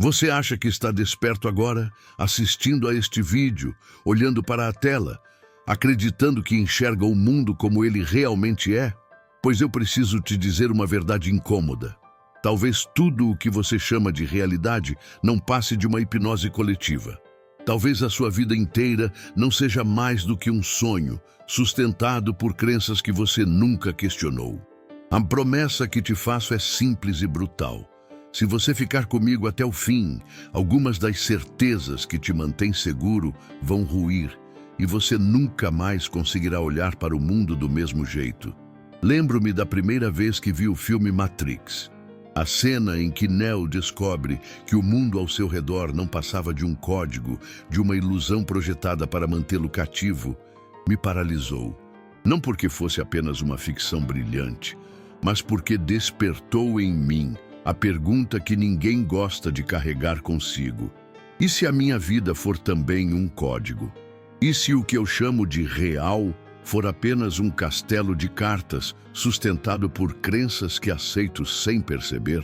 Você acha que está desperto agora, assistindo a este vídeo, olhando para a tela, acreditando que enxerga o mundo como ele realmente é? Pois eu preciso te dizer uma verdade incômoda. Talvez tudo o que você chama de realidade não passe de uma hipnose coletiva. Talvez a sua vida inteira não seja mais do que um sonho, sustentado por crenças que você nunca questionou. A promessa que te faço é simples e brutal. Se você ficar comigo até o fim, algumas das certezas que te mantêm seguro vão ruir e você nunca mais conseguirá olhar para o mundo do mesmo jeito. Lembro-me da primeira vez que vi o filme Matrix. A cena em que Neo descobre que o mundo ao seu redor não passava de um código, de uma ilusão projetada para mantê-lo cativo, me paralisou. Não porque fosse apenas uma ficção brilhante, mas porque despertou em mim a pergunta que ninguém gosta de carregar consigo. E se a minha vida for também um código? E se o que eu chamo de real for apenas um castelo de cartas sustentado por crenças que aceito sem perceber?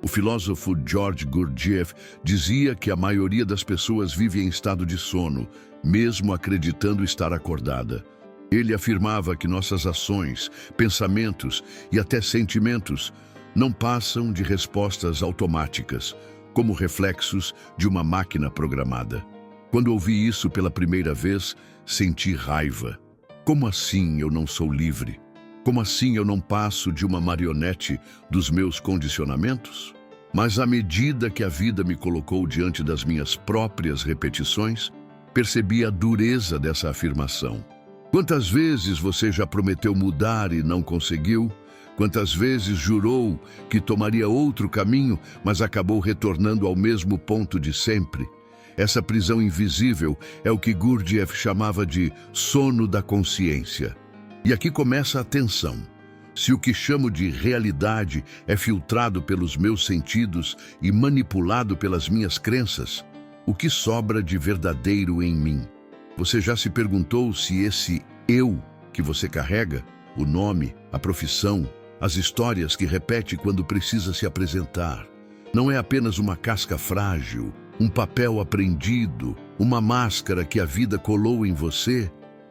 O filósofo George Gurdjieff dizia que a maioria das pessoas vive em estado de sono, mesmo acreditando estar acordada. Ele afirmava que nossas ações, pensamentos e até sentimentos não passam de respostas automáticas, como reflexos de uma máquina programada. Quando ouvi isso pela primeira vez, senti raiva. Como assim eu não sou livre? Como assim eu não passo de uma marionete dos meus condicionamentos? Mas à medida que a vida me colocou diante das minhas próprias repetições, percebi a dureza dessa afirmação. Quantas vezes você já prometeu mudar e não conseguiu? Quantas vezes jurou que tomaria outro caminho, mas acabou retornando ao mesmo ponto de sempre? Essa prisão invisível é o que Gurdjieff chamava de sono da consciência. E aqui começa a tensão. Se o que chamo de realidade é filtrado pelos meus sentidos e manipulado pelas minhas crenças, o que sobra de verdadeiro em mim? Você já se perguntou se esse eu que você carrega, o nome, a profissão, as histórias que repete quando precisa se apresentar, não é apenas uma casca frágil, um papel aprendido, uma máscara que a vida colou em você?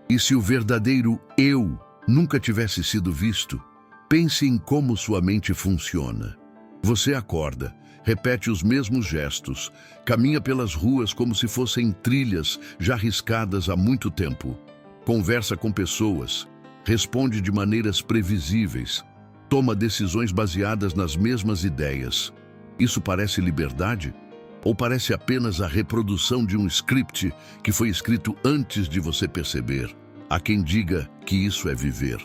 E se o verdadeiro eu nunca tivesse sido visto? Pense em como sua mente funciona. Você acorda, repete os mesmos gestos, caminha pelas ruas como se fossem trilhas já riscadas há muito tempo, conversa com pessoas, responde de maneiras previsíveis, toma decisões baseadas nas mesmas ideias. Isso parece liberdade? Ou parece apenas a reprodução de um script que foi escrito antes de você perceber? Há quem diga que isso é viver.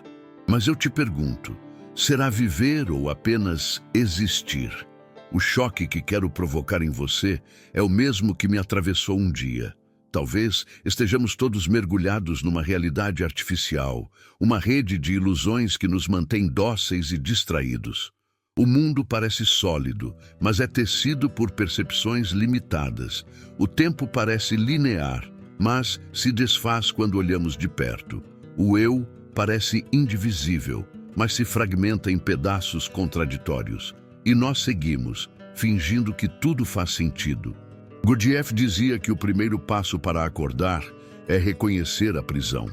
Mas eu te pergunto, será viver ou apenas existir? O choque que quero provocar em você é o mesmo que me atravessou um dia. Talvez estejamos todos mergulhados numa realidade artificial, uma rede de ilusões que nos mantém dóceis e distraídos. O mundo parece sólido, mas é tecido por percepções limitadas. O tempo parece linear, mas se desfaz quando olhamos de perto. O eu parece indivisível, mas se fragmenta em pedaços contraditórios. E nós seguimos, fingindo que tudo faz sentido. Gurdjieff dizia que o primeiro passo para acordar é reconhecer a prisão.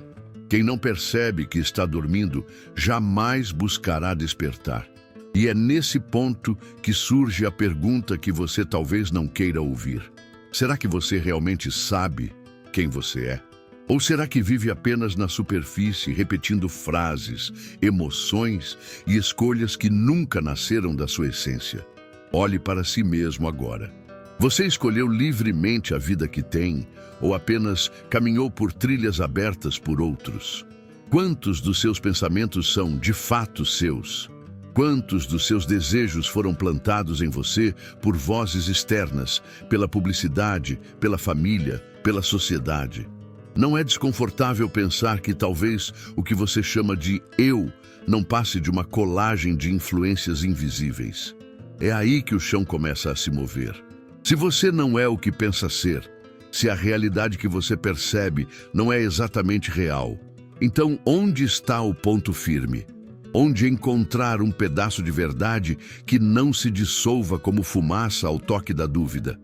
Quem não percebe que está dormindo jamais buscará despertar. E é nesse ponto que surge a pergunta que você talvez não queira ouvir. Será que você realmente sabe quem você é? Ou será que vive apenas na superfície, repetindo frases, emoções e escolhas que nunca nasceram da sua essência? Olhe para si mesmo agora. Você escolheu livremente a vida que tem, ou apenas caminhou por trilhas abertas por outros? Quantos dos seus pensamentos são, de fato, seus? Quantos dos seus desejos foram plantados em você por vozes externas, pela publicidade, pela família, pela sociedade? Não é desconfortável pensar que talvez o que você chama de eu não passe de uma colagem de influências invisíveis? É aí que o chão começa a se mover. Se você não é o que pensa ser, se a realidade que você percebe não é exatamente real, então onde está o ponto firme? Onde encontrar um pedaço de verdade que não se dissolva como fumaça ao toque da dúvida?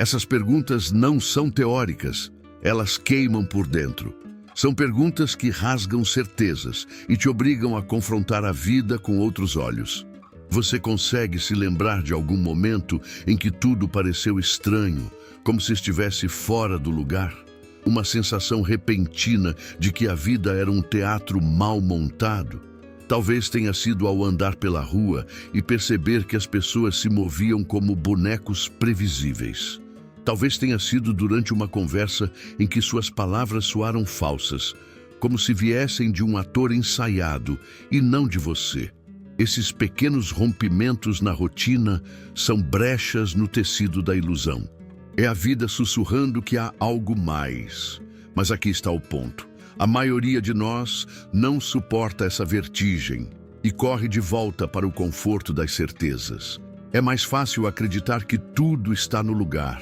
Essas perguntas não são teóricas, elas queimam por dentro. São perguntas que rasgam certezas e te obrigam a confrontar a vida com outros olhos. Você consegue se lembrar de algum momento em que tudo pareceu estranho, como se estivesse fora do lugar? Uma sensação repentina de que a vida era um teatro mal montado? Talvez tenha sido ao andar pela rua e perceber que as pessoas se moviam como bonecos previsíveis. Talvez tenha sido durante uma conversa em que suas palavras soaram falsas, como se viessem de um ator ensaiado e não de você. Esses pequenos rompimentos na rotina são brechas no tecido da ilusão. É a vida sussurrando que há algo mais. Mas aqui está o ponto. A maioria de nós não suporta essa vertigem e corre de volta para o conforto das certezas. É mais fácil acreditar que tudo está no lugar,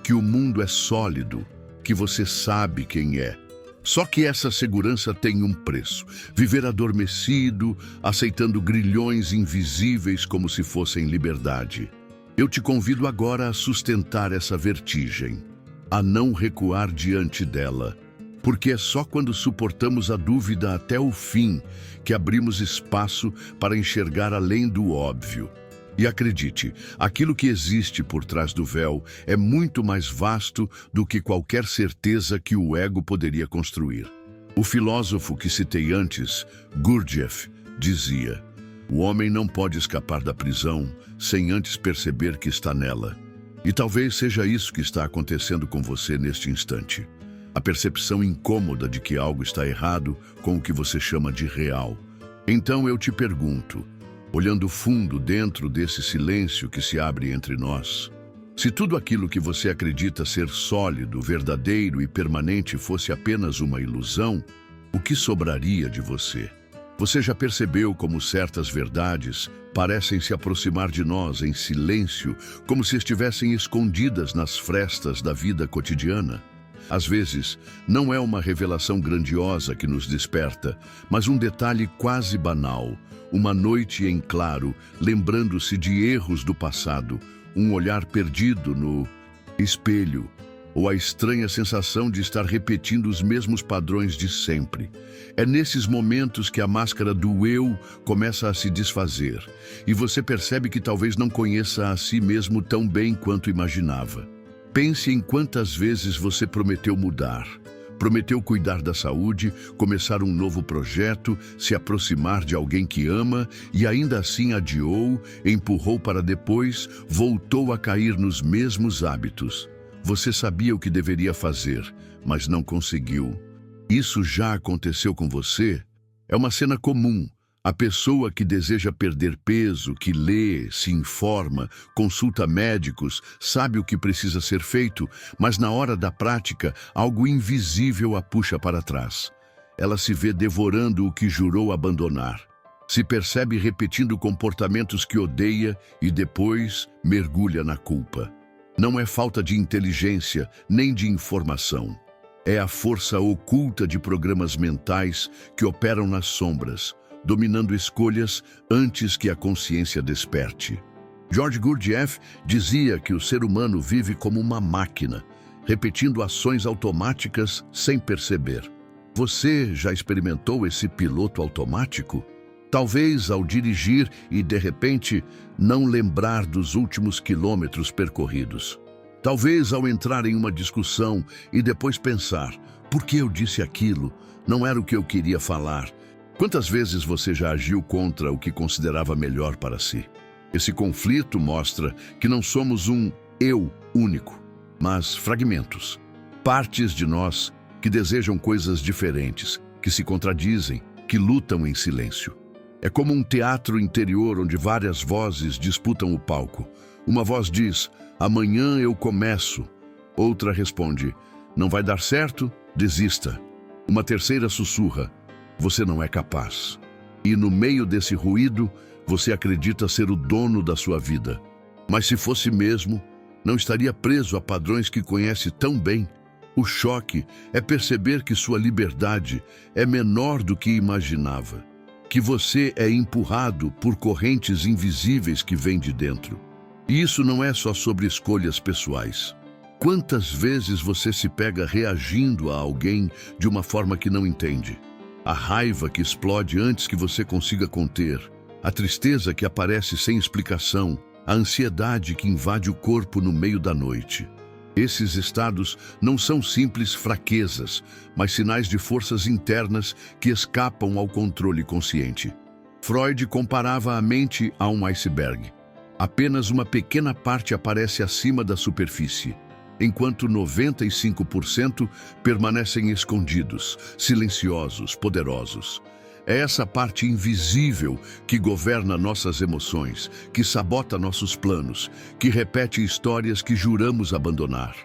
que o mundo é sólido, que você sabe quem é. Só que essa segurança tem um preço. Viver adormecido, aceitando grilhões invisíveis como se fossem liberdade. Eu te convido agora a sustentar essa vertigem, a não recuar diante dela, porque é só quando suportamos a dúvida até o fim que abrimos espaço para enxergar além do óbvio. E acredite, aquilo que existe por trás do véu é muito mais vasto do que qualquer certeza que o ego poderia construir. O filósofo que citei antes, Gurdjieff, dizia: o homem não pode escapar da prisão sem antes perceber que está nela. E talvez seja isso que está acontecendo com você neste instante. A percepção incômoda de que algo está errado com o que você chama de real. Então eu te pergunto, olhando fundo dentro desse silêncio que se abre entre nós, se tudo aquilo que você acredita ser sólido, verdadeiro e permanente fosse apenas uma ilusão, o que sobraria de você? Você já percebeu como certas verdades parecem se aproximar de nós em silêncio, como se estivessem escondidas nas frestas da vida cotidiana? Às vezes, não é uma revelação grandiosa que nos desperta, mas um detalhe quase banal. Uma noite em claro, lembrando-se de erros do passado, um olhar perdido no espelho, ou a estranha sensação de estar repetindo os mesmos padrões de sempre. É nesses momentos que a máscara do eu começa a se desfazer, e você percebe que talvez não conheça a si mesmo tão bem quanto imaginava. Pense em quantas vezes você prometeu mudar. Prometeu cuidar da saúde, começar um novo projeto, se aproximar de alguém que ama e ainda assim adiou, empurrou para depois, voltou a cair nos mesmos hábitos. Você sabia o que deveria fazer, mas não conseguiu. Isso já aconteceu com você? É uma cena comum. A pessoa que deseja perder peso, que lê, se informa, consulta médicos, sabe o que precisa ser feito, mas na hora da prática, algo invisível a puxa para trás. Ela se vê devorando o que jurou abandonar. Se percebe repetindo comportamentos que odeia e depois mergulha na culpa. Não é falta de inteligência, nem de informação. É a força oculta de programas mentais que operam nas sombras, dominando escolhas antes que a consciência desperte. George Gurdjieff dizia que o ser humano vive como uma máquina, repetindo ações automáticas sem perceber. Você já experimentou esse piloto automático? Talvez ao dirigir e, de repente, não lembrar dos últimos quilômetros percorridos. Talvez ao entrar em uma discussão e depois pensar: por que eu disse aquilo? Não era o que eu queria falar. Quantas vezes você já agiu contra o que considerava melhor para si? Esse conflito mostra que não somos um eu único, mas fragmentos. Partes de nós que desejam coisas diferentes, que se contradizem, que lutam em silêncio. É como um teatro interior onde várias vozes disputam o palco. Uma voz diz: amanhã eu começo. Outra responde: não vai dar certo? Desista. Uma terceira sussurra: você não é capaz. E no meio desse ruído, você acredita ser o dono da sua vida. Mas se fosse mesmo, não estaria preso a padrões que conhece tão bem. O choque é perceber que sua liberdade é menor do que imaginava, que você é empurrado por correntes invisíveis que vêm de dentro. E isso não é só sobre escolhas pessoais. Quantas vezes você se pega reagindo a alguém de uma forma que não entende? A raiva que explode antes que você consiga conter, a tristeza que aparece sem explicação, a ansiedade que invade o corpo no meio da noite. Esses estados não são simples fraquezas, mas sinais de forças internas que escapam ao controle consciente. Freud comparava a mente a um iceberg. Apenas uma pequena parte aparece acima da superfície, enquanto 95% permanecem escondidos, silenciosos, poderosos. É essa parte invisível que governa nossas emoções, que sabota nossos planos, que repete histórias que juramos abandonar.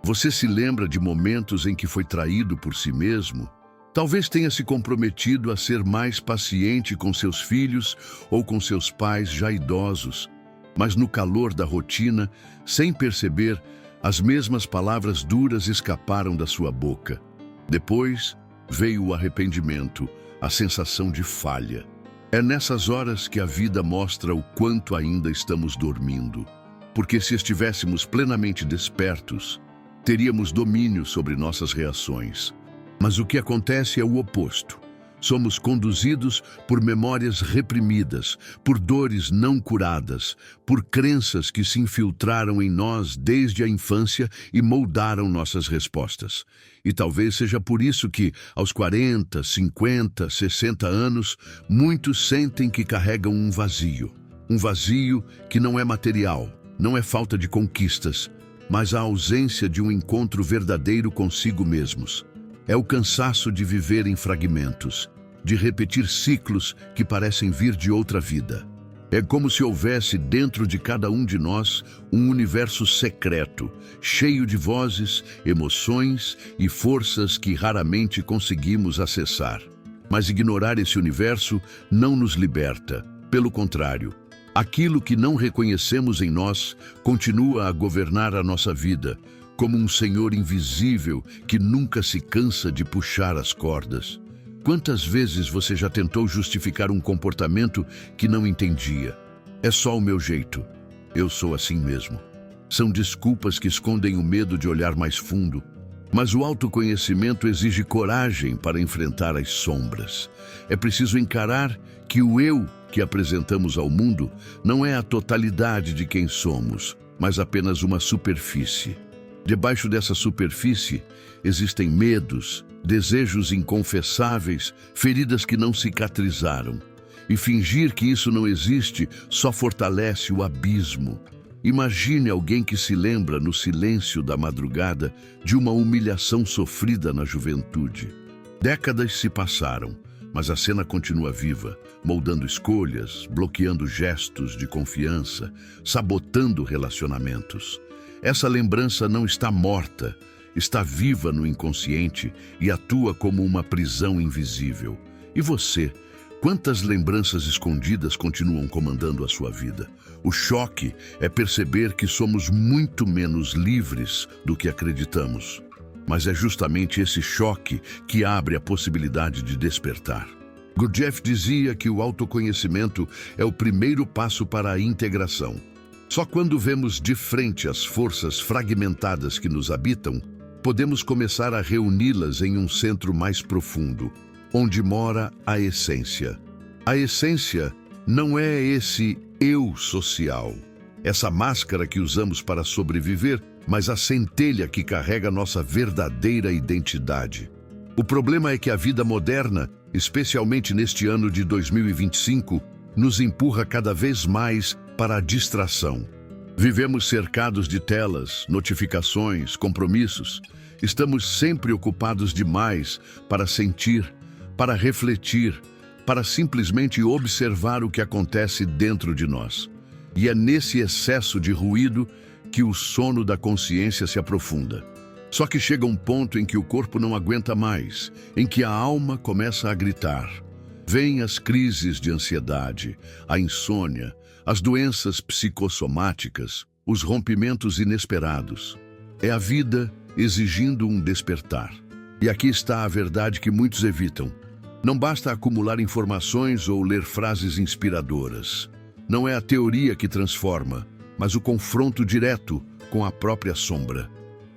Você se lembra de momentos em que foi traído por si mesmo? Talvez tenha se comprometido a ser mais paciente com seus filhos ou com seus pais já idosos, mas no calor da rotina, sem perceber, as mesmas palavras duras escaparam da sua boca. Depois veio o arrependimento, a sensação de falha. É nessas horas que a vida mostra o quanto ainda estamos dormindo. Porque se estivéssemos plenamente despertos, teríamos domínio sobre nossas reações. Mas o que acontece é o oposto. Somos conduzidos por memórias reprimidas, por dores não curadas, por crenças que se infiltraram em nós desde a infância e moldaram nossas respostas. E talvez seja por isso que, aos 40, 50, 60 anos, muitos sentem que carregam um vazio. Um vazio que não é material, não é falta de conquistas, mas a ausência de um encontro verdadeiro consigo mesmos. É o cansaço de viver em fragmentos, de repetir ciclos que parecem vir de outra vida. É como se houvesse dentro de cada um de nós um universo secreto, cheio de vozes, emoções e forças que raramente conseguimos acessar. Mas ignorar esse universo não nos liberta. Pelo contrário, aquilo que não reconhecemos em nós continua a governar a nossa vida, como um senhor invisível que nunca se cansa de puxar as cordas. Quantas vezes você já tentou justificar um comportamento que não entendia? É só o meu jeito. Eu sou assim mesmo. São desculpas que escondem o medo de olhar mais fundo. Mas o autoconhecimento exige coragem para enfrentar as sombras. É preciso encarar que o eu que apresentamos ao mundo não é a totalidade de quem somos, mas apenas uma superfície. Debaixo dessa superfície existem medos, desejos inconfessáveis, feridas que não cicatrizaram. E fingir que isso não existe só fortalece o abismo. Imagine alguém que se lembra no silêncio da madrugada de uma humilhação sofrida na juventude. Décadas se passaram, mas a cena continua viva, moldando escolhas, bloqueando gestos de confiança, sabotando relacionamentos. Essa lembrança não está morta, está viva no inconsciente e atua como uma prisão invisível. E você? Quantas lembranças escondidas continuam comandando a sua vida? O choque é perceber que somos muito menos livres do que acreditamos. Mas é justamente esse choque que abre a possibilidade de despertar. Gurdjieff dizia que o autoconhecimento é o primeiro passo para a integração. Só quando vemos de frente as forças fragmentadas que nos habitam, podemos começar a reuni-las em um centro mais profundo, onde mora a essência. A essência não é esse eu social, essa máscara que usamos para sobreviver, mas a centelha que carrega nossa verdadeira identidade. O problema é que a vida moderna, especialmente neste ano de 2025, nos empurra cada vez mais para a distração. Vivemos cercados de telas, notificações, compromissos. Estamos sempre ocupados demais para sentir, para refletir, para simplesmente observar o que acontece dentro de nós. E é nesse excesso de ruído que o sono da consciência se aprofunda. Só que chega um ponto em que o corpo não aguenta mais, em que a alma começa a gritar. Vêm as crises de ansiedade, a insônia, as doenças psicossomáticas, os rompimentos inesperados. É a vida exigindo um despertar. E aqui está a verdade que muitos evitam. Não basta acumular informações ou ler frases inspiradoras. Não é a teoria que transforma, mas o confronto direto com a própria sombra.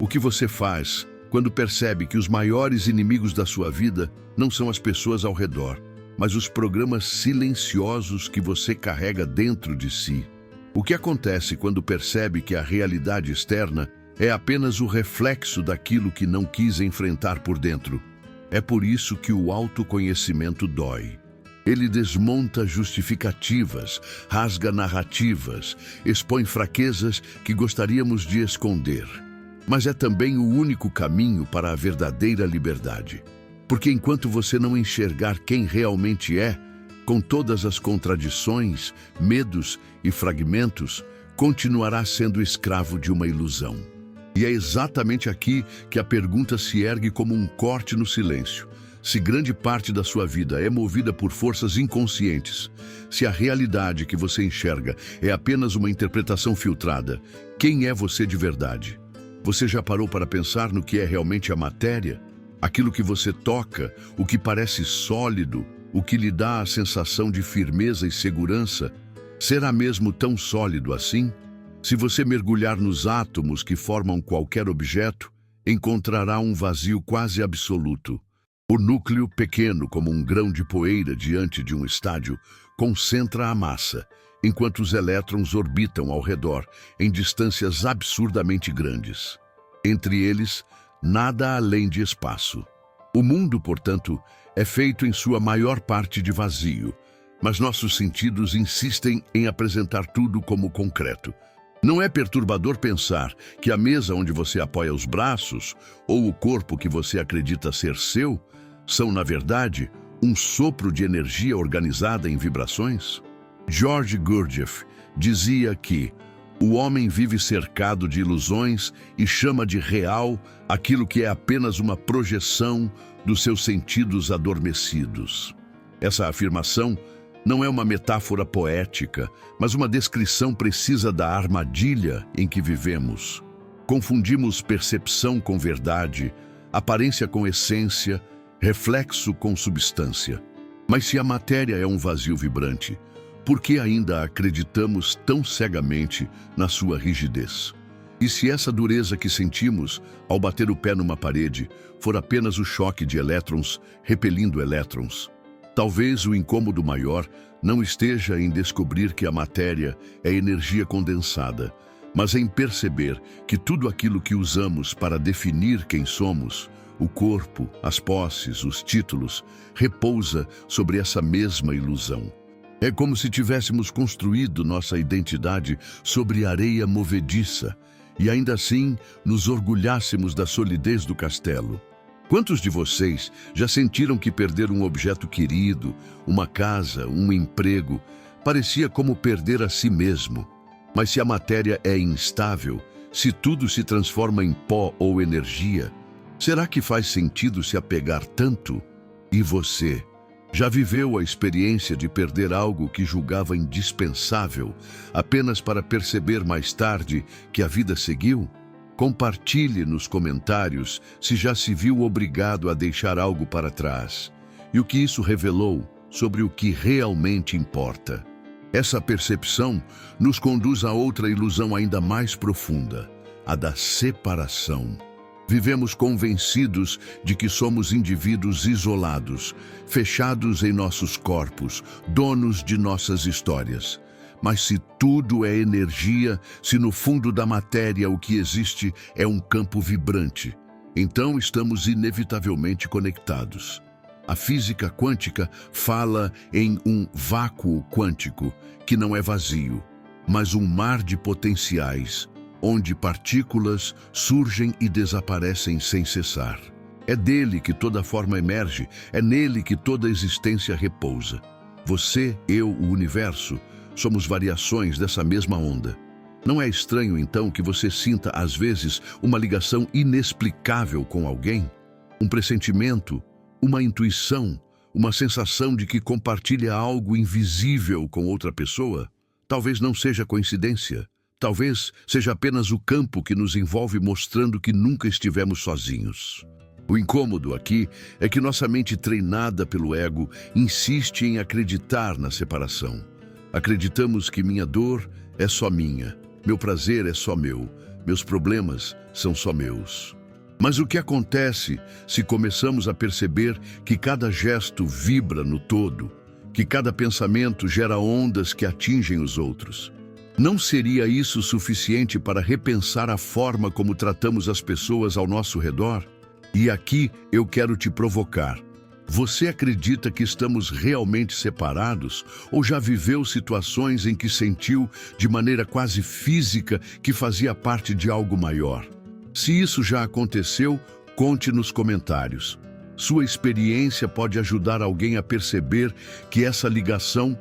O que você faz quando percebe que os maiores inimigos da sua vida não são as pessoas ao redor, mas os programas silenciosos que você carrega dentro de si? O que acontece quando percebe que a realidade externa é apenas o reflexo daquilo que não quis enfrentar por dentro? É por isso que o autoconhecimento dói. Ele desmonta justificativas, rasga narrativas, expõe fraquezas que gostaríamos de esconder. Mas é também o único caminho para a verdadeira liberdade. Porque enquanto você não enxergar quem realmente é, com todas as contradições, medos e fragmentos, continuará sendo escravo de uma ilusão. E é exatamente aqui que a pergunta se ergue como um corte no silêncio. Se grande parte da sua vida é movida por forças inconscientes, se a realidade que você enxerga é apenas uma interpretação filtrada, quem é você de verdade? Você já parou para pensar no que é realmente a matéria? Aquilo que você toca, o que parece sólido, o que lhe dá a sensação de firmeza e segurança, será mesmo tão sólido assim? Se você mergulhar nos átomos que formam qualquer objeto, encontrará um vazio quase absoluto. O núcleo, pequeno como um grão de poeira diante de um estádio, concentra a massa, enquanto os elétrons orbitam ao redor, em distâncias absurdamente grandes. Entre eles, nada além de espaço. O mundo, portanto, é feito em sua maior parte de vazio, mas nossos sentidos insistem em apresentar tudo como concreto. Não é perturbador pensar que a mesa onde você apoia os braços, ou o corpo que você acredita ser seu, são, na verdade, um sopro de energia organizada em vibrações? George Gurdjieff dizia que o homem vive cercado de ilusões e chama de real aquilo que é apenas uma projeção dos seus sentidos adormecidos. Essa afirmação não é uma metáfora poética, mas uma descrição precisa da armadilha em que vivemos. Confundimos percepção com verdade, aparência com essência, reflexo com substância. Mas se a matéria é um vazio vibrante, por que ainda acreditamos tão cegamente na sua rigidez? E se essa dureza que sentimos ao bater o pé numa parede for apenas o choque de elétrons repelindo elétrons? Talvez o incômodo maior não esteja em descobrir que a matéria é energia condensada, mas em perceber que tudo aquilo que usamos para definir quem somos, o corpo, as posses, os títulos, repousa sobre essa mesma ilusão. É como se tivéssemos construído nossa identidade sobre areia movediça e ainda assim nos orgulhássemos da solidez do castelo. Quantos de vocês já sentiram que perder um objeto querido, uma casa, um emprego, parecia como perder a si mesmo? Mas se a matéria é instável, se tudo se transforma em pó ou energia, será que faz sentido se apegar tanto? E você? Já viveu a experiência de perder algo que julgava indispensável, apenas para perceber mais tarde que a vida seguiu? Compartilhe nos comentários se já se viu obrigado a deixar algo para trás e o que isso revelou sobre o que realmente importa. Essa percepção nos conduz a outra ilusão ainda mais profunda, a da separação. Vivemos convencidos de que somos indivíduos isolados, fechados em nossos corpos, donos de nossas histórias. Mas se tudo é energia, se no fundo da matéria o que existe é um campo vibrante, então estamos inevitavelmente conectados. A física quântica fala em um vácuo quântico, que não é vazio, mas um mar de potenciais, onde partículas surgem e desaparecem sem cessar. É dele que toda forma emerge, é nele que toda existência repousa. Você, eu, o universo, somos variações dessa mesma onda. Não é estranho, então, que você sinta, às vezes, uma ligação inexplicável com alguém? Um pressentimento, uma intuição, uma sensação de que compartilha algo invisível com outra pessoa? Talvez não seja coincidência. Talvez seja apenas o campo que nos envolve mostrando que nunca estivemos sozinhos. O incômodo aqui é que nossa mente treinada pelo ego insiste em acreditar na separação. Acreditamos que minha dor é só minha, meu prazer é só meu, meus problemas são só meus. Mas o que acontece se começamos a perceber que cada gesto vibra no todo, que cada pensamento gera ondas que atingem os outros? Não seria isso suficiente para repensar a forma como tratamos as pessoas ao nosso redor? E aqui eu quero te provocar. Você acredita que estamos realmente separados ou já viveu situações em que sentiu, de maneira quase física, que fazia parte de algo maior? Se isso já aconteceu, conte nos comentários. Sua experiência pode ajudar alguém a perceber que essa ligação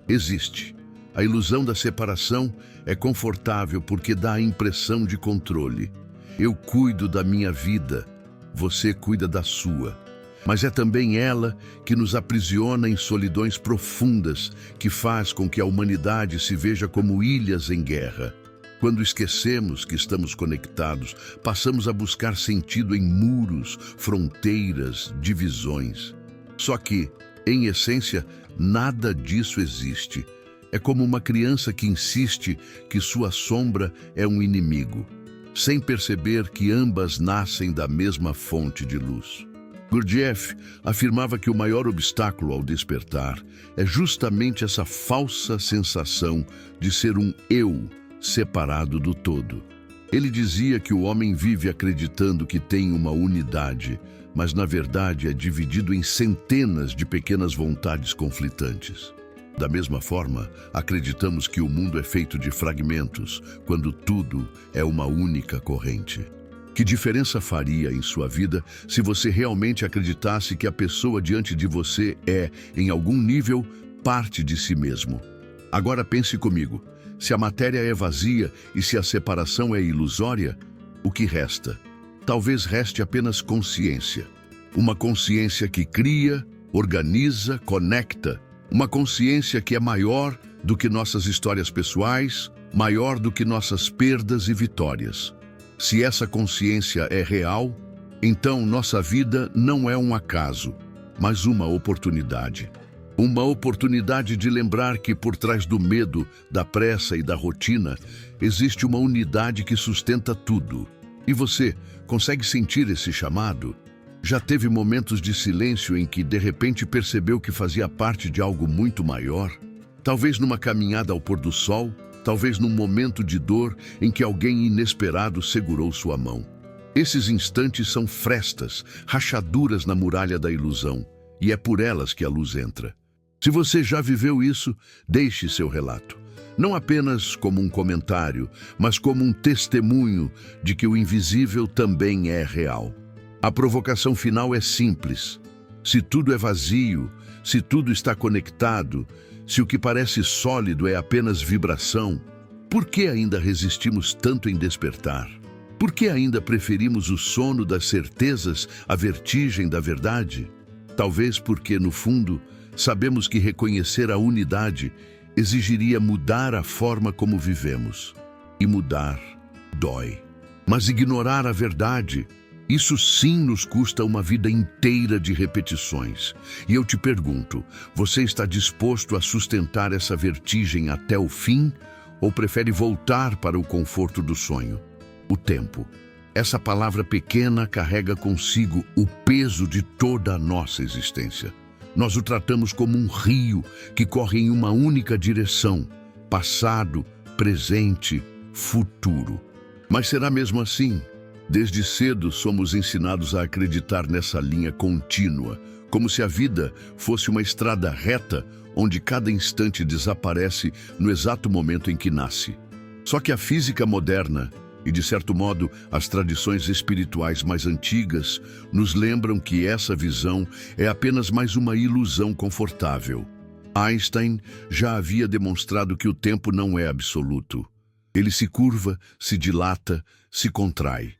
existe. A ilusão da separação é confortável porque dá a impressão de controle. Eu cuido da minha vida, você cuida da sua. Mas é também ela que nos aprisiona em solidões profundas, que faz com que a humanidade se veja como ilhas em guerra. Quando esquecemos que estamos conectados, passamos a buscar sentido em muros, fronteiras, divisões. Só que, em essência, nada disso existe. É como uma criança que insiste que sua sombra é um inimigo, sem perceber que ambas nascem da mesma fonte de luz. Gurdjieff afirmava que o maior obstáculo ao despertar é justamente essa falsa sensação de ser um eu separado do todo. Ele dizia que o homem vive acreditando que tem uma unidade, mas na verdade é dividido em centenas de pequenas vontades conflitantes. Da mesma forma, acreditamos que o mundo é feito de fragmentos, quando tudo é uma única corrente. Que diferença faria em sua vida se você realmente acreditasse que a pessoa diante de você é, em algum nível, parte de si mesmo? Agora pense comigo. Se a matéria é vazia e se a separação é ilusória, o que resta? Talvez reste apenas consciência. Uma consciência que cria, organiza, conecta. Uma consciência que é maior do que nossas histórias pessoais, maior do que nossas perdas e vitórias. Se essa consciência é real, então nossa vida não é um acaso, mas uma oportunidade. Uma oportunidade de lembrar que por trás do medo, da pressa e da rotina, existe uma unidade que sustenta tudo. E você consegue sentir esse chamado? Já teve momentos de silêncio em que de repente percebeu que fazia parte de algo muito maior? Talvez numa caminhada ao pôr do sol, talvez num momento de dor em que alguém inesperado segurou sua mão. Esses instantes são frestas, rachaduras na muralha da ilusão, e é por elas que a luz entra. Se você já viveu isso, deixe seu relato. Não apenas como um comentário, mas como um testemunho de que o invisível também é real. A provocação final é simples. Se tudo é vazio, se tudo está conectado, se o que parece sólido é apenas vibração, por que ainda resistimos tanto em despertar? Por que ainda preferimos o sono das certezas à vertigem da verdade? Talvez porque, no fundo, sabemos que reconhecer a unidade exigiria mudar a forma como vivemos. E mudar dói. Mas ignorar a verdade, isso sim nos custa uma vida inteira de repetições. E eu te pergunto, você está disposto a sustentar essa vertigem até o fim? Ou prefere voltar para o conforto do sonho? O tempo. Essa palavra pequena carrega consigo o peso de toda a nossa existência. Nós o tratamos como um rio que corre em uma única direção: passado, presente, futuro. Mas será mesmo assim? Desde cedo somos ensinados a acreditar nessa linha contínua, como se a vida fosse uma estrada reta onde cada instante desaparece no exato momento em que nasce. Só que a física moderna e, de certo modo, as tradições espirituais mais antigas nos lembram que essa visão é apenas mais uma ilusão confortável. Einstein já havia demonstrado que o tempo não é absoluto. Ele se curva, se dilata, se contrai.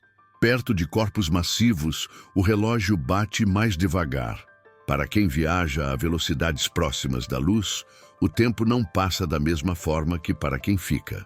Perto de corpos massivos, o relógio bate mais devagar. Para quem viaja a velocidades próximas da luz, o tempo não passa da mesma forma que para quem fica.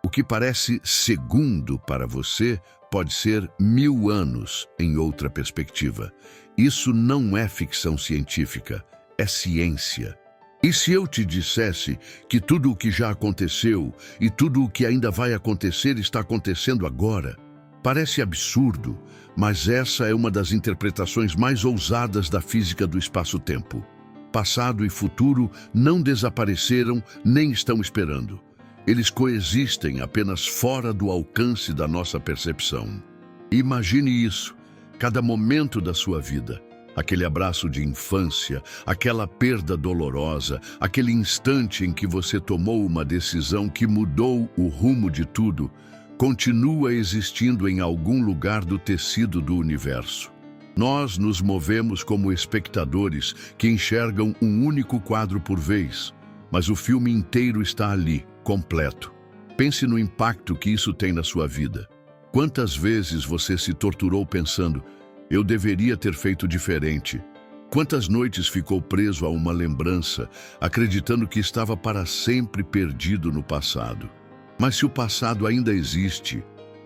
O que parece segundo para você pode ser 1000 anos em outra perspectiva. Isso não é ficção científica, é ciência. E se eu te dissesse que tudo o que já aconteceu e tudo o que ainda vai acontecer está acontecendo agora? Parece absurdo, mas essa é uma das interpretações mais ousadas da física do espaço-tempo. Passado e futuro não desapareceram nem estão esperando. Eles coexistem apenas fora do alcance da nossa percepção. Imagine isso, cada momento da sua vida. Aquele abraço de infância, aquela perda dolorosa, aquele instante em que você tomou uma decisão que mudou o rumo de tudo, continua existindo em algum lugar do tecido do universo. Nós nos movemos como espectadores que enxergam um único quadro por vez, mas o filme inteiro está ali, completo. Pense no impacto que isso tem na sua vida. Quantas vezes você se torturou pensando, eu deveria ter feito diferente? Quantas noites ficou preso a uma lembrança, acreditando que estava para sempre perdido no passado? Mas se o passado ainda existe,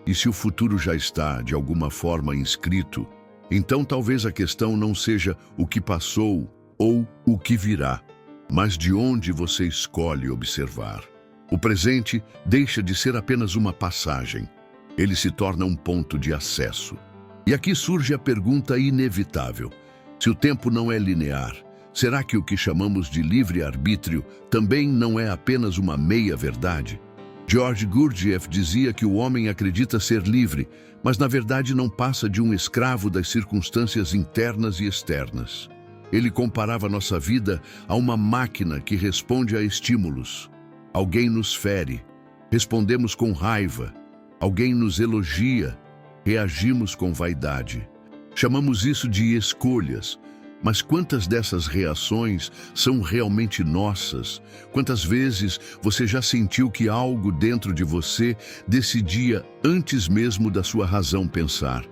e se o futuro já está, de alguma forma, inscrito, então talvez a questão não seja o que passou ou o que virá, mas de onde você escolhe observar. O presente deixa de ser apenas uma passagem. Ele se torna um ponto de acesso. E aqui surge a pergunta inevitável. Se o tempo não é linear, será que o que chamamos de livre-arbítrio também não é apenas uma meia-verdade? George Gurdjieff dizia que o homem acredita ser livre, mas na verdade não passa de um escravo das circunstâncias internas e externas. Ele comparava nossa vida a uma máquina que responde a estímulos. Alguém nos fere, respondemos com raiva. Alguém nos elogia, reagimos com vaidade. Chamamos isso de escolhas. Mas quantas dessas reações são realmente nossas? Quantas vezes você já sentiu que algo dentro de você decidia antes mesmo da sua razão pensar?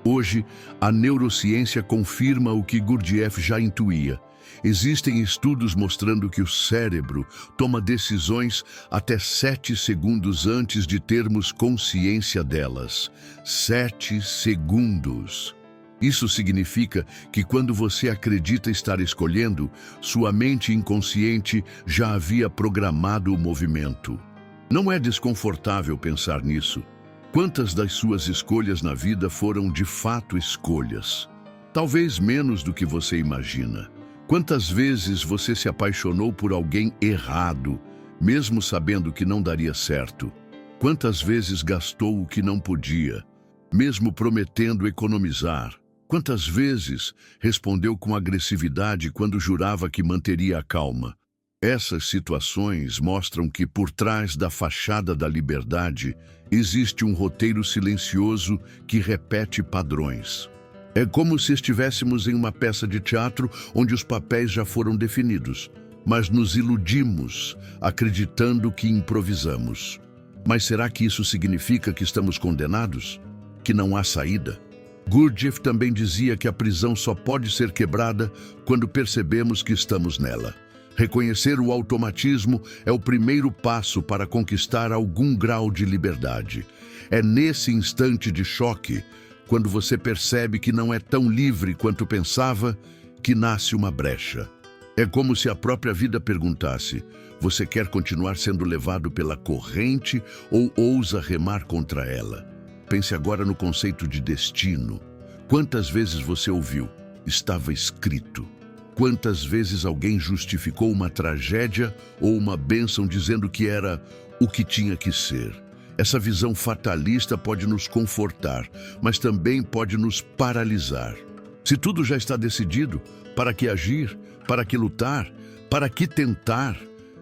Hoje, a neurociência confirma o que Gurdjieff já intuía. Existem estudos mostrando que o cérebro toma decisões até 7 segundos antes de termos consciência delas. 7 segundos. Isso significa que quando você acredita estar escolhendo, sua mente inconsciente já havia programado o movimento. Não é desconfortável pensar nisso. Quantas das suas escolhas na vida foram de fato escolhas? Talvez menos do que você imagina. Quantas vezes você se apaixonou por alguém errado, mesmo sabendo que não daria certo? Quantas vezes gastou o que não podia, mesmo prometendo economizar? Quantas vezes respondeu com agressividade quando jurava que manteria a calma? Essas situações mostram que por trás da fachada da liberdade existe um roteiro silencioso que repete padrões. É como se estivéssemos em uma peça de teatro onde os papéis já foram definidos, mas nos iludimos, acreditando que improvisamos. Mas será que isso significa que estamos condenados? Que não há saída? Gurdjieff também dizia que a prisão só pode ser quebrada quando percebemos que estamos nela. Reconhecer o automatismo é o primeiro passo para conquistar algum grau de liberdade. É nesse instante de choque, quando você percebe que não é tão livre quanto pensava, que nasce uma brecha. É como se a própria vida perguntasse, você quer continuar sendo levado pela corrente ou ousa remar contra ela? Pense agora no conceito de destino. Quantas vezes você ouviu? Estava escrito. Quantas vezes alguém justificou uma tragédia ou uma bênção dizendo que era o que tinha que ser? Essa visão fatalista pode nos confortar, mas também pode nos paralisar. Se tudo já está decidido, para que agir? Para que lutar? Para que tentar?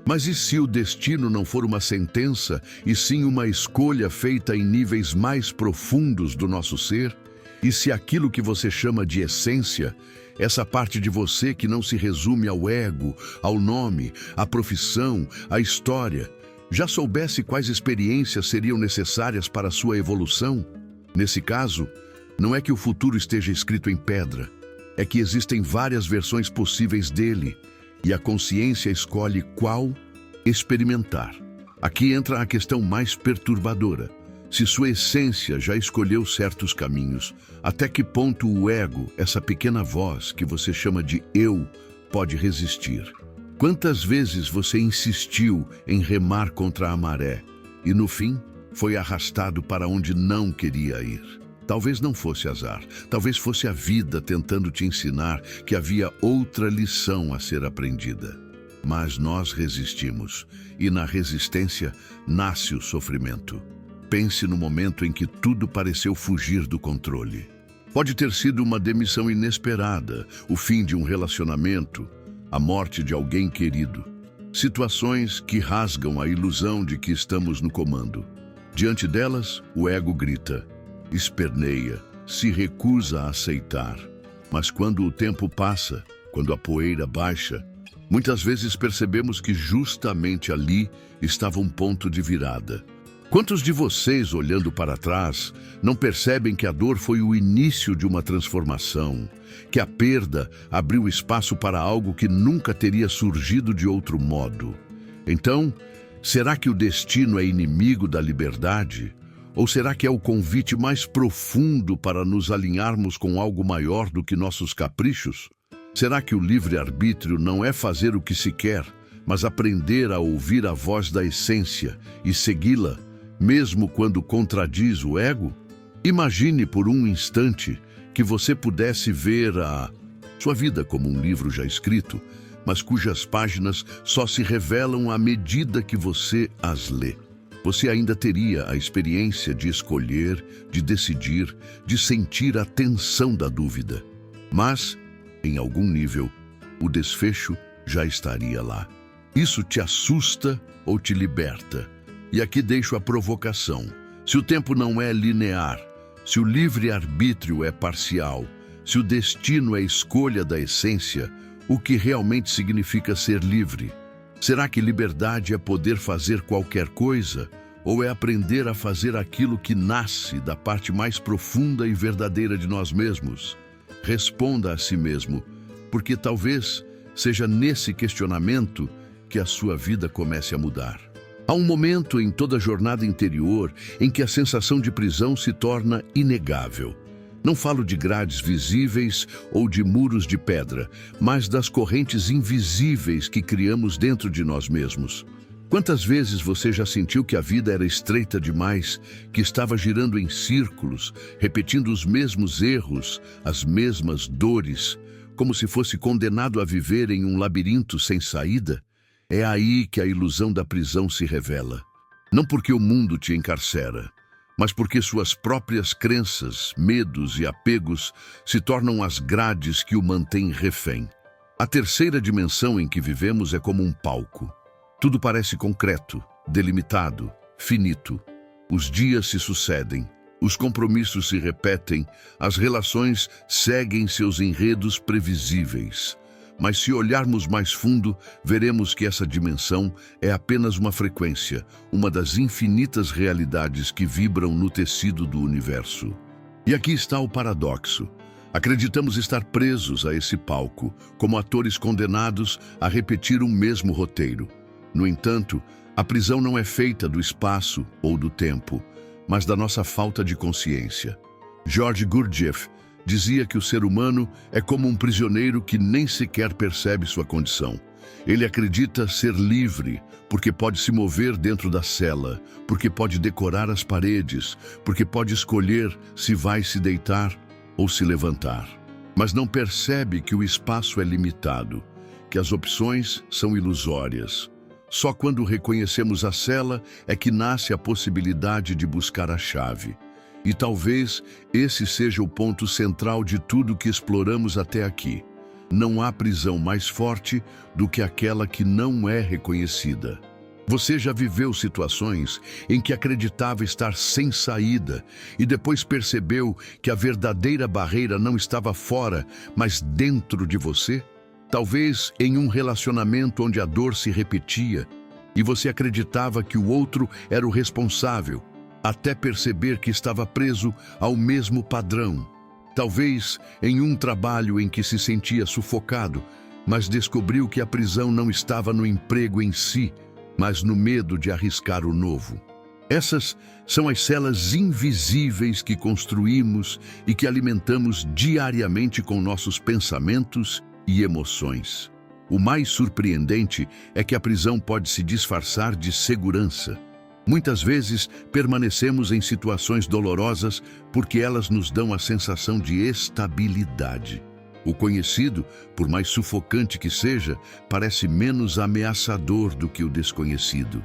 Mas e se o destino não for uma sentença, e sim uma escolha feita em níveis mais profundos do nosso ser? E se aquilo que você chama de essência, essa parte de você que não se resume ao ego, ao nome, à profissão, à história, já soubesse quais experiências seriam necessárias para a sua evolução? Nesse caso, não é que o futuro esteja escrito em pedra, é que existem várias versões possíveis dele, e a consciência escolhe qual experimentar. Aqui entra a questão mais perturbadora. Se sua essência já escolheu certos caminhos, até que ponto o ego, essa pequena voz que você chama de eu, pode resistir? Quantas vezes você insistiu em remar contra a maré e, no fim, Foi arrastado para onde não queria ir. Talvez não fosse azar, talvez fosse a vida tentando te ensinar que havia outra lição a ser aprendida. Mas nós resistimos, e na resistência nasce o sofrimento. Pense no momento em que tudo pareceu fugir do controle. Pode ter sido uma demissão inesperada, o fim de um relacionamento, a morte de alguém querido. Situações que rasgam a ilusão de que estamos no comando. Diante delas, o ego grita, esperneia, se recusa a aceitar. Mas quando o tempo passa, quando a poeira baixa, muitas vezes percebemos que justamente ali estava um ponto de virada. Quantos de vocês, olhando para trás, não percebem que a dor foi o início de uma transformação, que a perda abriu espaço para algo que nunca teria surgido de outro modo? Então, será que o destino é inimigo da liberdade? Ou será que é o convite mais profundo para nos alinharmos com algo maior do que nossos caprichos? Será que o livre-arbítrio não é fazer o que se quer, mas aprender a ouvir a voz da essência e segui-la, mesmo quando contradiz o ego? Imagine por um instante que você pudesse ver a sua vida como um livro já escrito, mas cujas páginas só se revelam à medida que você as lê. Você ainda teria a experiência de escolher, de decidir, de sentir a tensão da dúvida. Mas, em algum nível, o desfecho já estaria lá. Isso te assusta ou te liberta? E aqui deixo a provocação. Se o tempo não é linear, se o livre-arbítrio é parcial, se o destino é escolha da essência, o que realmente significa ser livre? Será que liberdade é poder fazer qualquer coisa? Ou é aprender a fazer aquilo que nasce da parte mais profunda e verdadeira de nós mesmos? Responda a si mesmo, porque talvez seja nesse questionamento que a sua vida comece a mudar. Há um momento em toda a jornada interior em que a sensação de prisão se torna inegável. Não falo de grades visíveis ou de muros de pedra, mas das correntes invisíveis que criamos dentro de nós mesmos. Quantas vezes você já sentiu que a vida era estreita demais, que estava girando em círculos, repetindo os mesmos erros, as mesmas dores, como se fosse condenado a viver em um labirinto sem saída? É aí que a ilusão da prisão se revela. Não porque o mundo te encarcera, mas porque suas próprias crenças, medos e apegos se tornam as grades que o mantêm refém. A terceira dimensão em que vivemos é como um palco. Tudo parece concreto, delimitado, finito. Os dias se sucedem, os compromissos se repetem, as relações seguem seus enredos previsíveis. Mas se olharmos mais fundo, veremos que essa dimensão é apenas uma frequência, uma das infinitas realidades que vibram no tecido do universo. E aqui está o paradoxo. Acreditamos estar presos a esse palco, como atores condenados a repetir o mesmo roteiro. No entanto, a prisão não é feita do espaço ou do tempo, mas da nossa falta de consciência. George Gurdjieff dizia que o ser humano é como um prisioneiro que nem sequer percebe sua condição. Ele acredita ser livre, porque pode se mover dentro da cela, porque pode decorar as paredes, porque pode escolher se vai se deitar ou se levantar. Mas não percebe que o espaço é limitado, que as opções são ilusórias. Só quando reconhecemos a cela é que nasce a possibilidade de buscar a chave. E talvez esse seja o ponto central de tudo que exploramos até aqui. Não há prisão mais forte do que aquela que não é reconhecida. Você já viveu situações em que acreditava estar sem saída e depois percebeu que a verdadeira barreira não estava fora, mas dentro de você? Talvez em um relacionamento onde a dor se repetia e você acreditava que o outro era o responsável, até perceber que estava preso ao mesmo padrão. Talvez em um trabalho em que se sentia sufocado, mas descobriu que a prisão não estava no emprego em si, mas no medo de arriscar o novo. Essas são as celas invisíveis que construímos e que alimentamos diariamente com nossos pensamentos e emoções. O mais surpreendente é que a prisão pode se disfarçar de segurança. Muitas vezes permanecemos em situações dolorosas porque elas nos dão a sensação de estabilidade. O conhecido, por mais sufocante que seja, parece menos ameaçador do que o desconhecido.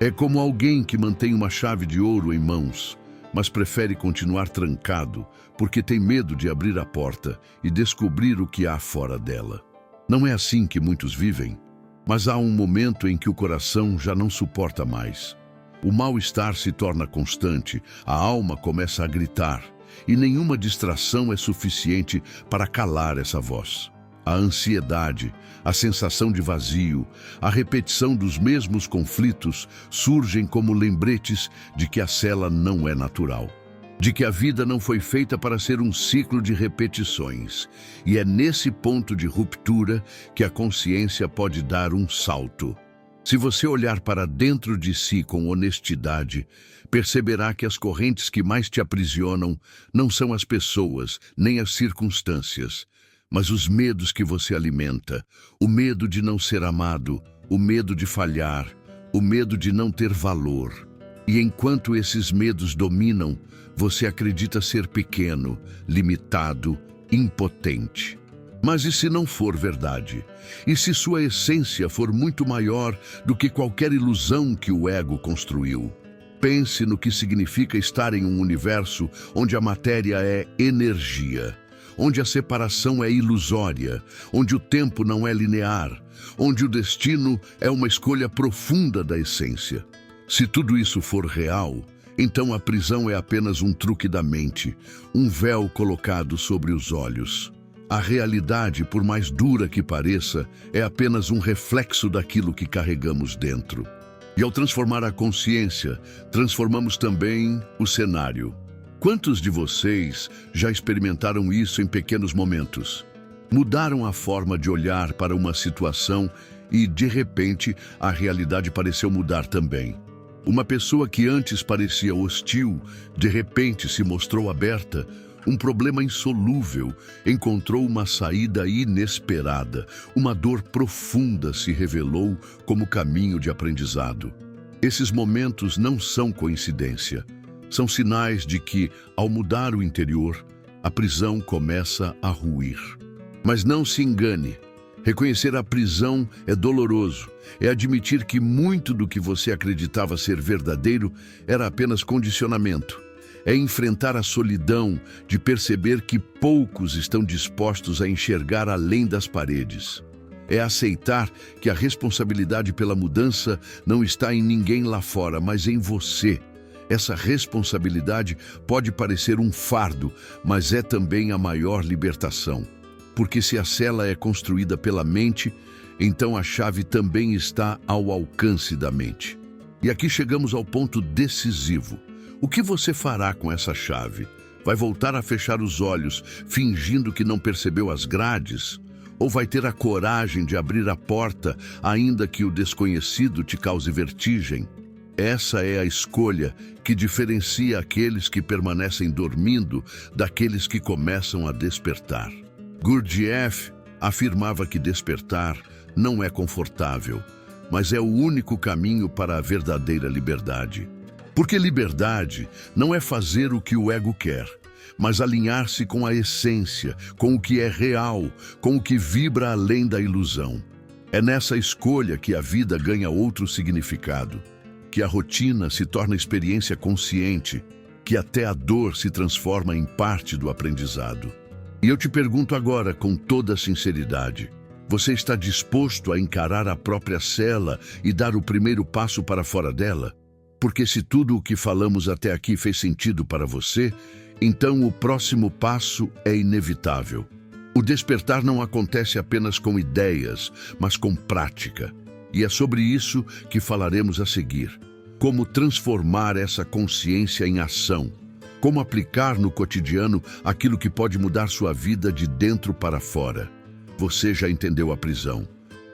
É como alguém que mantém uma chave de ouro em mãos, mas prefere continuar trancado porque tem medo de abrir a porta e descobrir o que há fora dela. Não é assim que muitos vivem, mas há um momento em que o coração já não suporta mais. O mal-estar se torna constante, a alma começa a gritar, e nenhuma distração é suficiente para calar essa voz. A ansiedade, a sensação de vazio, a repetição dos mesmos conflitos surgem como lembretes de que a cela não é natural, de que a vida não foi feita para ser um ciclo de repetições. E é nesse ponto de ruptura que a consciência pode dar um salto. Se você olhar para dentro de si com honestidade, perceberá que as correntes que mais te aprisionam não são as pessoas, nem as circunstâncias, mas os medos que você alimenta, o medo de não ser amado, o medo de falhar, o medo de não ter valor. E enquanto esses medos dominam, você acredita ser pequeno, limitado, impotente. Mas e se não for verdade? E se sua essência for muito maior do que qualquer ilusão que o ego construiu? Pense no que significa estar em um universo onde a matéria é energia, onde a separação é ilusória, onde o tempo não é linear, onde o destino é uma escolha profunda da essência. Se tudo isso for real, então a prisão é apenas um truque da mente, um véu colocado sobre os olhos. A realidade, por mais dura que pareça, é apenas um reflexo daquilo que carregamos dentro. E ao transformar a consciência, transformamos também o cenário. Quantos de vocês já experimentaram isso em pequenos momentos? Mudaram a forma de olhar para uma situação e, de repente, a realidade pareceu mudar também. Uma pessoa que antes parecia hostil, de repente se mostrou aberta. Um problema insolúvel encontrou uma saída inesperada. Uma dor profunda se revelou como caminho de aprendizado. Esses momentos não são coincidência. São sinais de que, ao mudar o interior, a prisão começa a ruir. Mas não se engane. Reconhecer a prisão é doloroso. É admitir que muito do que você acreditava ser verdadeiro era apenas condicionamento. É enfrentar a solidão de perceber que poucos estão dispostos a enxergar além das paredes. É aceitar que a responsabilidade pela mudança não está em ninguém lá fora, mas em você. Essa responsabilidade pode parecer um fardo, mas é também a maior libertação. Porque se a cela é construída pela mente, então a chave também está ao alcance da mente. E aqui chegamos ao ponto decisivo. O que você fará com essa chave? Vai voltar a fechar os olhos, fingindo que não percebeu as grades? Ou vai ter a coragem de abrir a porta, ainda que o desconhecido te cause vertigem? Essa é a escolha que diferencia aqueles que permanecem dormindo daqueles que começam a despertar. Gurdjieff afirmava que despertar não é confortável, mas é o único caminho para a verdadeira liberdade. Porque liberdade não é fazer o que o ego quer, mas alinhar-se com a essência, com o que é real, com o que vibra além da ilusão. É nessa escolha que a vida ganha outro significado, que a rotina se torna experiência consciente, que até a dor se transforma em parte do aprendizado. E eu te pergunto agora com toda sinceridade, você está disposto a encarar a própria cela e dar o primeiro passo para fora dela? Porque se tudo o que falamos até aqui fez sentido para você, então o próximo passo é inevitável. O despertar não acontece apenas com ideias, mas com prática. E é sobre isso que falaremos a seguir. Como transformar essa consciência em ação. Como aplicar no cotidiano aquilo que pode mudar sua vida de dentro para fora. Você já entendeu a prisão.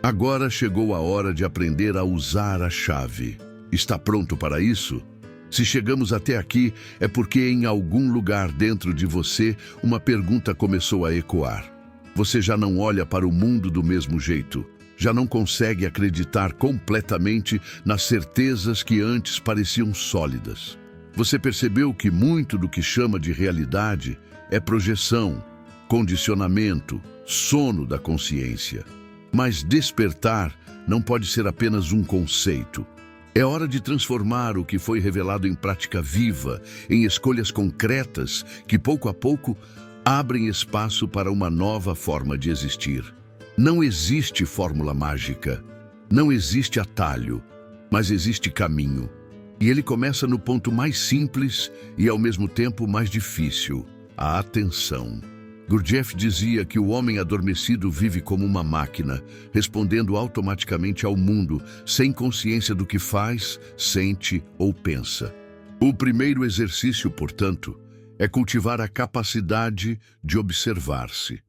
Agora chegou a hora de aprender a usar a chave. Está pronto para isso? Se chegamos até aqui, é porque em algum lugar dentro de você, uma pergunta começou a ecoar. Você já não olha para o mundo do mesmo jeito. Já não consegue acreditar completamente nas certezas que antes pareciam sólidas. Você percebeu que muito do que chama de realidade é projeção, condicionamento, sono da consciência. Mas despertar não pode ser apenas um conceito. É hora de transformar o que foi revelado em prática viva, em escolhas concretas que, pouco a pouco, abrem espaço para uma nova forma de existir. Não existe fórmula mágica, não existe atalho, mas existe caminho. E ele começa no ponto mais simples e, ao mesmo tempo, mais difícil: a atenção. Gurdjieff dizia que o homem adormecido vive como uma máquina, respondendo automaticamente ao mundo, sem consciência do que faz, sente ou pensa. O primeiro exercício, portanto, é cultivar a capacidade de observar-se.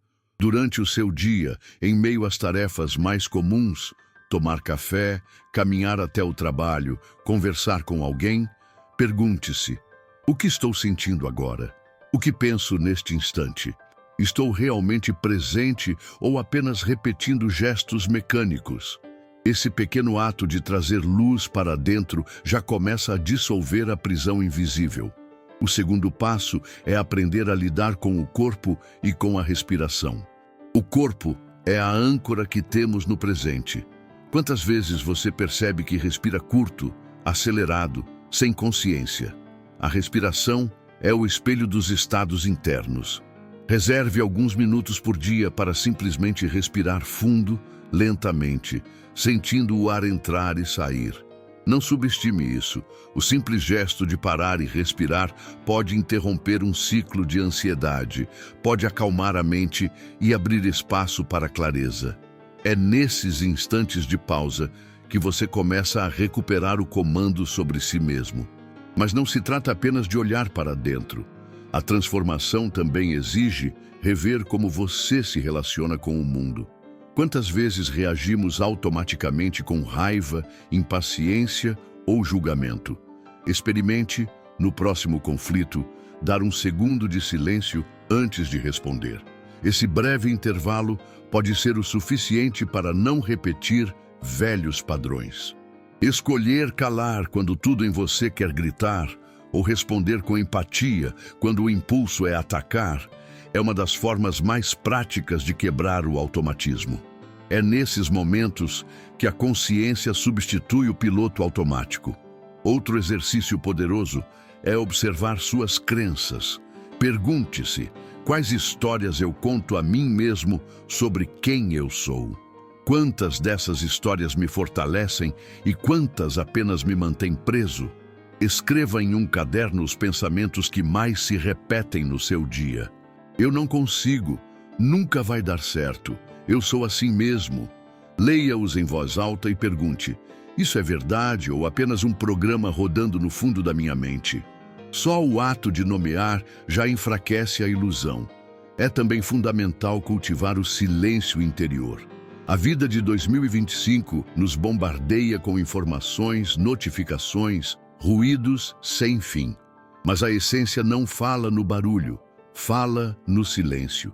Durante o seu dia, em meio às tarefas mais comuns, tomar café, caminhar até o trabalho, conversar com alguém, pergunte-se: o que estou sentindo agora? O que penso neste instante? Estou realmente presente ou apenas repetindo gestos mecânicos? Esse pequeno ato de trazer luz para dentro já começa a dissolver a prisão invisível. O segundo passo é aprender a lidar com o corpo e com a respiração. O corpo é a âncora que temos no presente. Quantas vezes você percebe que respira curto, acelerado, sem consciência? A respiração é o espelho dos estados internos. Reserve alguns minutos por dia para simplesmente respirar fundo, lentamente, sentindo o ar entrar e sair. Não subestime isso. O simples gesto de parar e respirar pode interromper um ciclo de ansiedade, pode acalmar a mente e abrir espaço para a clareza. É nesses instantes de pausa que você começa a recuperar o comando sobre si mesmo. Mas não se trata apenas de olhar para dentro. A transformação também exige rever como você se relaciona com o mundo. Quantas vezes reagimos automaticamente com raiva, impaciência ou julgamento? Experimente, no próximo conflito, dar um segundo de silêncio antes de responder. Esse breve intervalo pode ser o suficiente para não repetir velhos padrões. Escolher calar quando tudo em você quer gritar, ou responder com empatia quando o impulso é atacar, é uma das formas mais práticas de quebrar o automatismo. É nesses momentos que a consciência substitui o piloto automático. Outro exercício poderoso é observar suas crenças. Pergunte-se: quais histórias eu conto a mim mesmo sobre quem eu sou? Quantas dessas histórias me fortalecem e quantas apenas me mantêm preso? Escreva em um caderno os pensamentos que mais se repetem no seu dia. Eu não consigo, nunca vai dar certo, eu sou assim mesmo. Leia-os em voz alta e pergunte: isso é verdade ou apenas um programa rodando no fundo da minha mente? Só o ato de nomear já enfraquece a ilusão. É também fundamental cultivar o silêncio interior. A vida de 2025 nos bombardeia com informações, notificações, ruídos sem fim. Mas a essência não fala no barulho, fala no silêncio.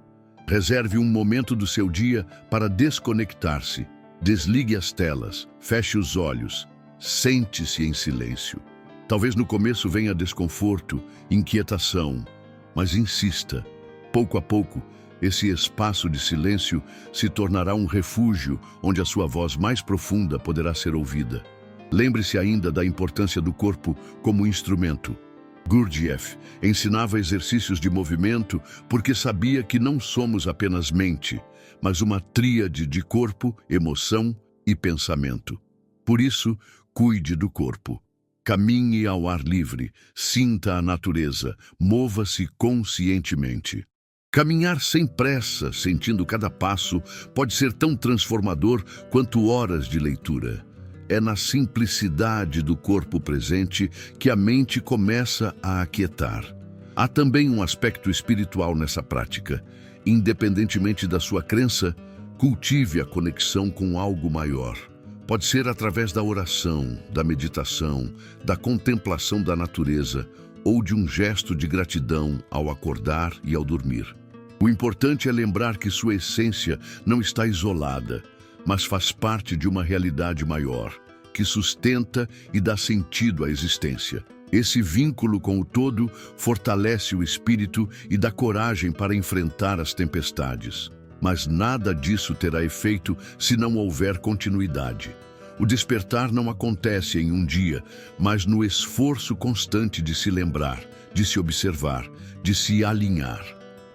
Reserve um momento do seu dia para desconectar-se. Desligue as telas, feche os olhos, sente-se em silêncio. Talvez no começo venha desconforto, inquietação, mas insista. Pouco a pouco, esse espaço de silêncio se tornará um refúgio onde a sua voz mais profunda poderá ser ouvida. Lembre-se ainda da importância do corpo como instrumento. Gurdjieff ensinava exercícios de movimento porque sabia que não somos apenas mente, mas uma tríade de corpo, emoção e pensamento. Por isso, cuide do corpo. Caminhe ao ar livre, sinta a natureza, mova-se conscientemente. Caminhar sem pressa, sentindo cada passo, pode ser tão transformador quanto horas de leitura. É na simplicidade do corpo presente que a mente começa a aquietar. Há também um aspecto espiritual nessa prática. Independentemente da sua crença, cultive a conexão com algo maior. Pode ser através da oração, da meditação, da contemplação da natureza ou de um gesto de gratidão ao acordar e ao dormir. O importante é lembrar que sua essência não está isolada. mas faz parte de uma realidade maior, que sustenta e dá sentido à existência. Esse vínculo com o todo fortalece o espírito e dá coragem para enfrentar as tempestades. Mas nada disso terá efeito se não houver continuidade. O despertar não acontece em um dia, mas no esforço constante de se lembrar, de se observar, de se alinhar.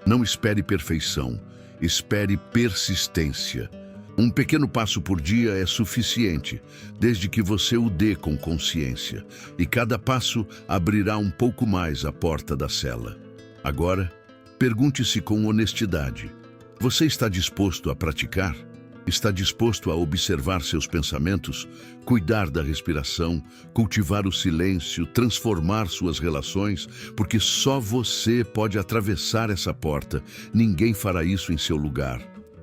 Não espere perfeição, espere persistência. Um pequeno passo por dia é suficiente, desde que você o dê com consciência, e cada passo abrirá um pouco mais a porta da cela. Agora, pergunte-se com honestidade: você está disposto a praticar? Está disposto a observar seus pensamentos, cuidar da respiração, cultivar o silêncio, transformar suas relações? Porque só você pode atravessar essa porta, ninguém fará isso em seu lugar.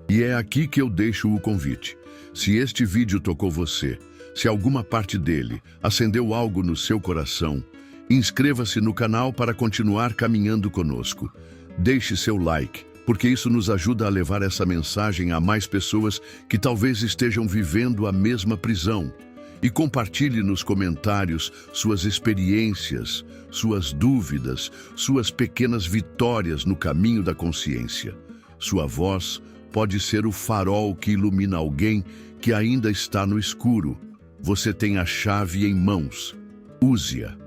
E é aqui que eu deixo o convite. Se este vídeo tocou você, se alguma parte dele acendeu algo no seu coração, inscreva-se no canal para continuar caminhando conosco. Deixe seu like, porque isso nos ajuda a levar essa mensagem a mais pessoas que talvez estejam vivendo a mesma prisão. E compartilhe nos comentários suas experiências, suas dúvidas, suas pequenas vitórias no caminho da consciência. Sua voz pode ser o farol que ilumina alguém que ainda está no escuro. Você tem a chave em mãos. Use-a.